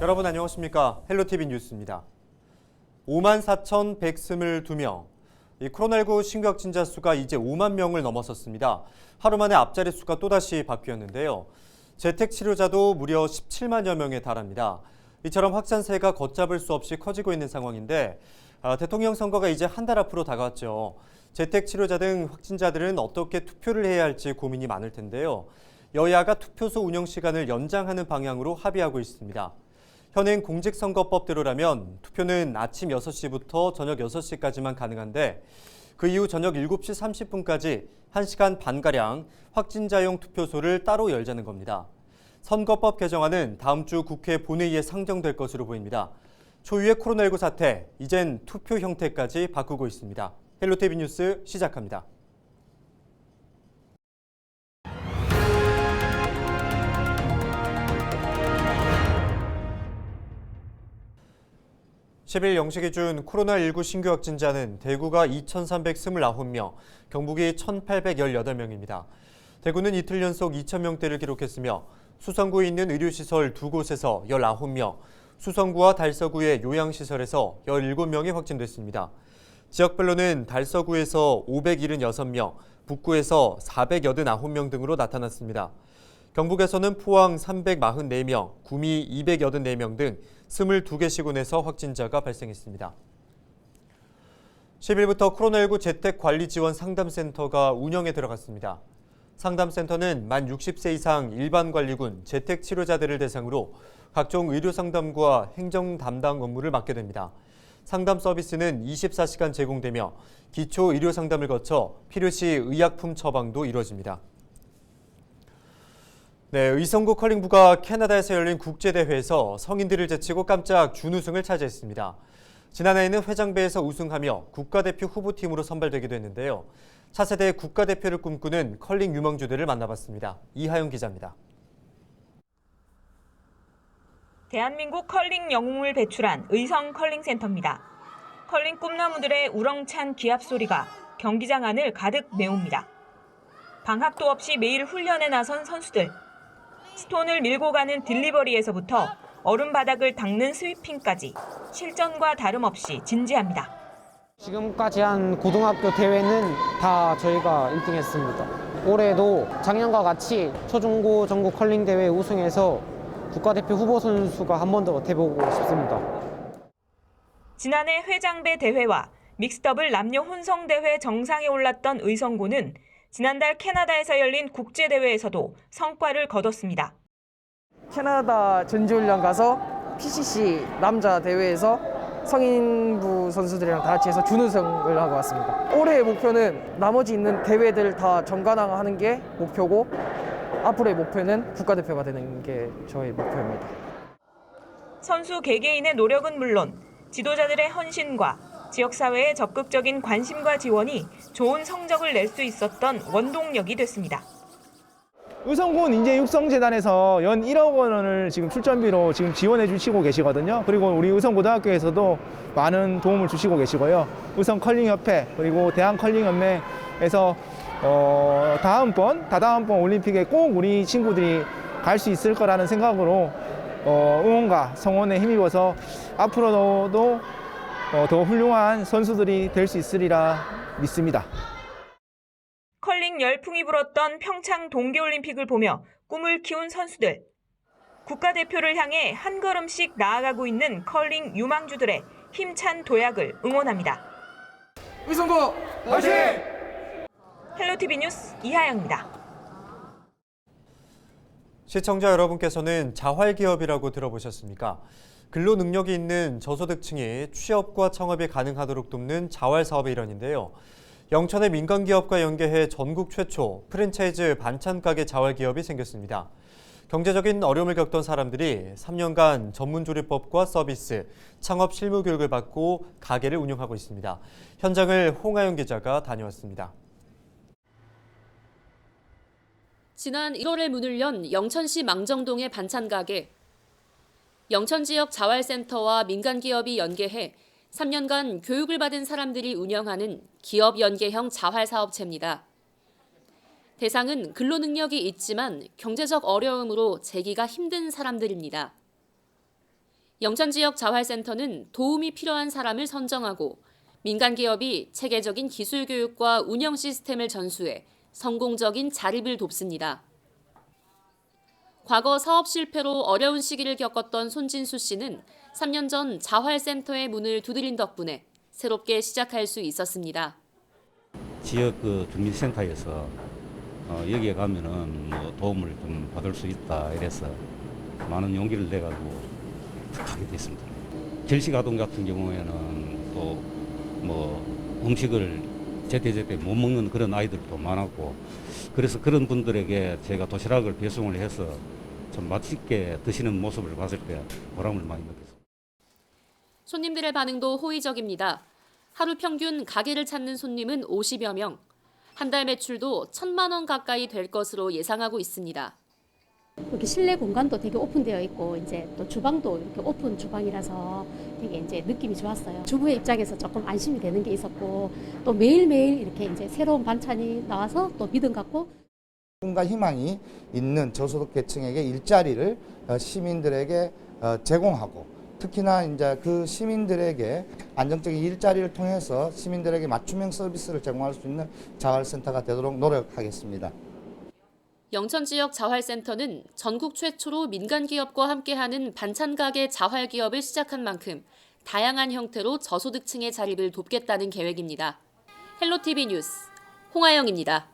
여러분 안녕하십니까? 헬로티비 뉴스입니다. 54,122명. 코로나19 신규 확진자 수가 이제 5만 명을 넘어섰습니다. 하루 만에 앞자리 수가 또다시 바뀌었는데요. 재택 치료자도 무려 17만여 명에 달합니다. 이처럼 확산세가 걷잡을 수 없이 커지고 있는 상황인데 대통령 선거가 이제 한 달 앞으로 다가왔죠. 재택 치료자 등 확진자들은 어떻게 투표를 해야 할지 고민이 많을 텐데요. 여야가 투표소 운영 시간을 연장하는 방향으로 합의하고 있습니다. 현행 공직선거법대로라면 투표는 아침 6시부터 저녁 6시까지만 가능한데 그 이후 저녁 7시 30분까지 1시간 반가량 확진자용 투표소를 따로 열자는 겁니다. 선거법 개정안은 다음 주 국회 본회의에 상정될 것으로 보입니다. 초유의 코로나19 사태, 이젠 투표 형태까지 바꾸고 있습니다. 헬로티비 뉴스 시작합니다. (10일) 0시 기준 코로나19 신규 확진자는 대구가 2,329명, 경북이 1,818명입니다. 대구는 이틀 연속 2,000명대를 기록했으며 수성구에 있는 의료시설 2곳에서 19명, 수성구와 달서구의 요양시설에서 17명이 확진됐습니다. 지역별로는 달서구에서 576명, 북구에서 489명 등으로 나타났습니다. 경북에서는 포항 344명, 구미 284명 등 22개 시군에서 확진자가 발생했습니다. 10일부터 코로나19 재택관리지원 상담센터가 운영에 들어갔습니다. 상담센터는 만 60세 이상 일반관리군 재택치료자들을 대상으로 각종 의료상담과 행정 담당 업무를 맡게 됩니다. 상담 서비스는 24시간 제공되며 기초 의료상담을 거쳐 필요시 의약품 처방도 이루어집니다. 네, 의성구 컬링부가 캐나다에서 열린 국제대회에서 성인들을 제치고 깜짝 준우승을 차지했습니다. 지난해에는 회장배에서 우승하며 국가대표 후보팀으로 선발되기도 했는데요. 차세대 국가대표를 꿈꾸는 컬링 유망주들을 만나봤습니다. 이하영 기자입니다. 대한민국 컬링 영웅을 배출한 의성 컬링센터입니다. 컬링 꿈나무들의 우렁찬 기합 소리가 경기장 안을 가득 메웁니다. 방학도 없이 매일 훈련에 나선 선수들. 스톤을 밀고 가는 딜리버리에서부터 얼음 바닥을 닦는 스위핑까지 실전과 다름없이 진지합니다. 지금까지 한 고등학교 대회는 다 저희가 1등 했습니다. 올해도 작년과 같이 초중고 전국 컬링 대회 우승해서 국가대표 후보 선수가 한 번 더 돼보고 싶습니다. 지난해 회장배 대회와 믹스더블 남녀 혼성 대회 정상에 올랐던 의성고는 지난달 캐나다에서 열린 국제대회에서도 성과를 거뒀습니다. 캐나다 전지훈련 가서 PCC 남자 대회에서 성인부 선수들이랑 다 같이 해서 준우승을 하고 왔습니다. 올해의 목표는 나머지 있는 대회들 다 정관왕하는 게 목표고 앞으로의 목표는 국가대표가 되는 게 저의 목표입니다. 선수 개개인의 노력은 물론 지도자들의 헌신과 지역사회의 적극적인 관심과 지원이 좋은 성적을 낼 수 있었던 원동력이 됐습니다. 의성군 인재육성재단에서 연 1억 원을 지금 출전비로 지금 지원해 주시고 계시거든요. 그리고 우리 의성고등학교에서도 많은 도움을 주시고 계시고요. 의성컬링협회 그리고 대한컬링연맹에서 다다음번 올림픽에 꼭 우리 친구들이 갈 수 있을 거라는 생각으로 응원과 성원에 힘입어서 앞으로도 더 훌륭한 선수들이 될 수 있으리라 믿습니다. 컬링 열풍이 불었던 평창 동계올림픽을 보며 꿈을 키운 선수들. 국가대표를 향해 한 걸음씩 나아가고 있는 컬링 유망주들의 힘찬 도약을 응원합니다. 의성고 화이팅! 헬로티비 뉴스 이하영입니다. 시청자 여러분께서는 자활기업이라고 들어보셨습니까? 근로 능력이 있는 저소득층이 취업과 창업이 가능하도록 돕는 자활사업의 일환인데요. 영천의 민간기업과 연계해 전국 최초 프랜차이즈 반찬가게 자활기업이 생겼습니다. 경제적인 어려움을 겪던 사람들이 3년간 전문조리법과 서비스, 창업 실무 교육을 받고 가게를 운영하고 있습니다. 현장을 홍하영 기자가 다녀왔습니다. 지난 1월에 문을 연 영천시 망정동의 반찬가게. 영천 지역 자활센터와 민간기업이 연계해 3년간 교육을 받은 사람들이 운영하는 기업 연계형 자활사업체입니다. 대상은 근로능력이 있지만 경제적 어려움으로 재기가 힘든 사람들입니다. 영천 지역 자활센터는 도움이 필요한 사람을 선정하고 민간 기업이 체계적인 기술 교육과 운영 시스템을 전수해 성공적인 자립을 돕습니다. 과거 사업 실패로 어려운 시기를 겪었던 손진수 씨는 3년 전 자활센터의 문을 두드린 덕분에 새롭게 시작할 수 있었습니다. 지역 주민센터에서 여기에 가면은 뭐 도움을 좀 받을 수 있다 이래서 많은 용기를 내가지고 하게 됐습니다. 결식아동 같은 경우에는 또 뭐 음식을 제때제때 못 먹는 그런 아이들도 많았고 그래서 그런 분들에게 제가 도시락을 배송을 해서 좀 맛있게 드시는 모습을 봤을 때 보람을 많이 느꼈습니다. 손님들의 반응도 호의적입니다. 하루 평균 가게를 찾는 손님은 50여 명. 한 달 매출도 1,000만 원 가까이 될 것으로 예상하고 있습니다. 여기 실내 공간도 되게 오픈되어 있고 이제 또 주방도 이렇게 오픈 주방이라서 되게 이제 느낌이 좋았어요. 주부의 입장에서 조금 안심이 되는 게 있었고 또 매일매일 이렇게 이제 새로운 반찬이 나와서 또 믿음 갖고 꿈과 희망이 있는 저소득 계층에게 일자리를 시민들에게 제공하고 특히나 이제 그 시민들에게 안정적인 일자리를 통해서 시민들에게 맞춤형 서비스를 제공할 수 있는 자활센터가 되도록 노력하겠습니다. 영천 지역 자활센터는 전국 최초로 민간 기업과 함께하는 반찬 가게 자활 기업을 시작한 만큼 다양한 형태로 저소득층의 자립을 돕겠다는 계획입니다. 헬로티비 뉴스 홍아영입니다.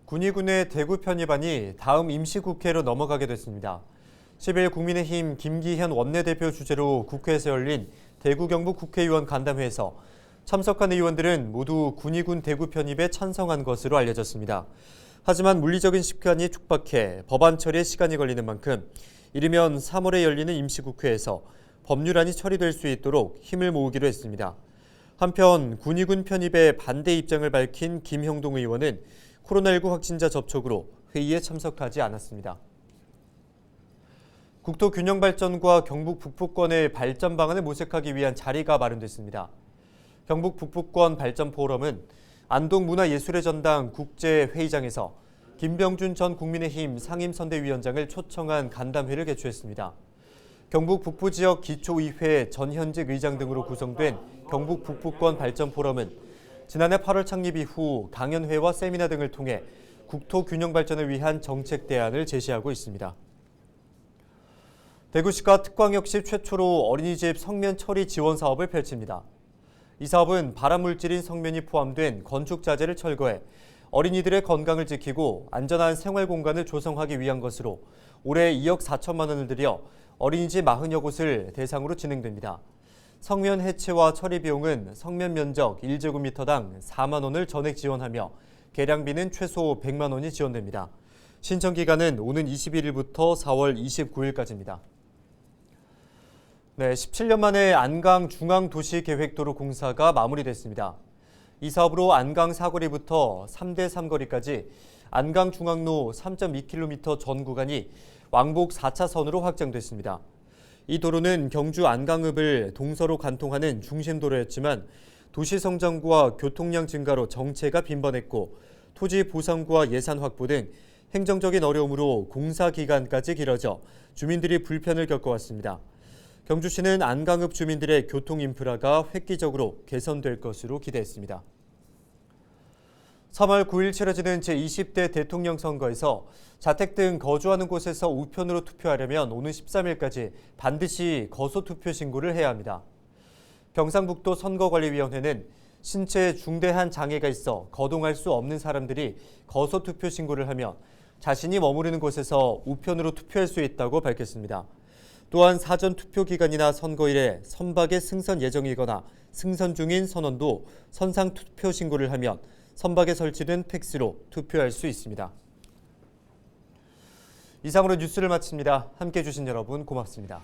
군의군의 대구 편입안이 다음 임시국회로 넘어가게 됐습니다. 10일 국민의힘 김기현 원내대표 주재로 국회에서 열린 대구 경북 국회의원 간담회에서 참석한 의원들은 모두 군의군 대구 편입에 찬성한 것으로 알려졌습니다. 하지만 물리적인 시간이 촉박해 법안 처리에 시간이 걸리는 만큼 이르면 3월에 열리는 임시국회에서 법률안이 처리될 수 있도록 힘을 모으기로 했습니다. 한편 군의군 편입에 반대 입장을 밝힌 김형동 의원은 코로나19 확진자 접촉으로 회의에 참석하지 않았습니다. 국토균형발전과 경북 북부권의 발전 방안을 모색하기 위한 자리가 마련됐습니다. 경북 북부권 발전 포럼은 안동문화예술의 전당 국제회의장에서 김병준 전 국민의힘 상임선대위원장을 초청한 간담회를 개최했습니다. 경북 북부 지역 기초의회 전현직 의장 등으로 구성된 경북 북부권 발전 포럼은 지난해 8월 창립 이후 강연회와 세미나 등을 통해 국토균형 발전을 위한 정책 대안을 제시하고 있습니다. 대구시가 특광역시 최초로 어린이집 성면 처리 지원 사업을 펼칩니다. 이 사업은 발암물질인 성면이 포함된 건축 자재를 철거해 어린이들의 건강을 지키고 안전한 생활 공간을 조성하기 위한 것으로 올해 2억 4천만 원을 들여 어린이집 40여 곳을 대상으로 진행됩니다. 성면 해체와 처리 비용은 성면 면적 1제곱미터당 4만 원을 전액 지원하며 개량비는 최소 100만 원이 지원됩니다. 신청 기간은 오는 21일부터 4월 29일까지입니다. 네, 17년 만에 안강 중앙도시계획도로 공사가 마무리됐습니다. 이 사업으로 안강 사거리부터 3대 3거리까지 안강 중앙로 3.2km 전 구간이 왕복 4차선으로 확장됐습니다. 이 도로는 경주 안강읍을 동서로 관통하는 중심도로였지만 도시 성장과 교통량 증가로 정체가 빈번했고 토지 보상과 예산 확보 등 행정적인 어려움으로 공사 기간까지 길어져 주민들이 불편을 겪어왔습니다. 경주시는 안강읍 주민들의 교통 인프라가 획기적으로 개선될 것으로 기대했습니다. 3월 9일 치러지는 제20대 대통령 선거에서 자택 등 거주하는 곳에서 우편으로 투표하려면 오는 13일까지 반드시 거소투표 신고를 해야 합니다. 경상북도 선거관리위원회는 신체에 중대한 장애가 있어 거동할 수 없는 사람들이 거소투표 신고를 하면 자신이 머무르는 곳에서 우편으로 투표할 수 있다고 밝혔습니다. 또한 사전 투표 기간이나 선거일에 선박에 승선 예정이거나 승선 중인 선원도 선상 투표 신고를 하면 선박에 설치된 팩스로 투표할 수 있습니다. 이상으로 뉴스를 마칩니다. 함께해 주신 여러분 고맙습니다.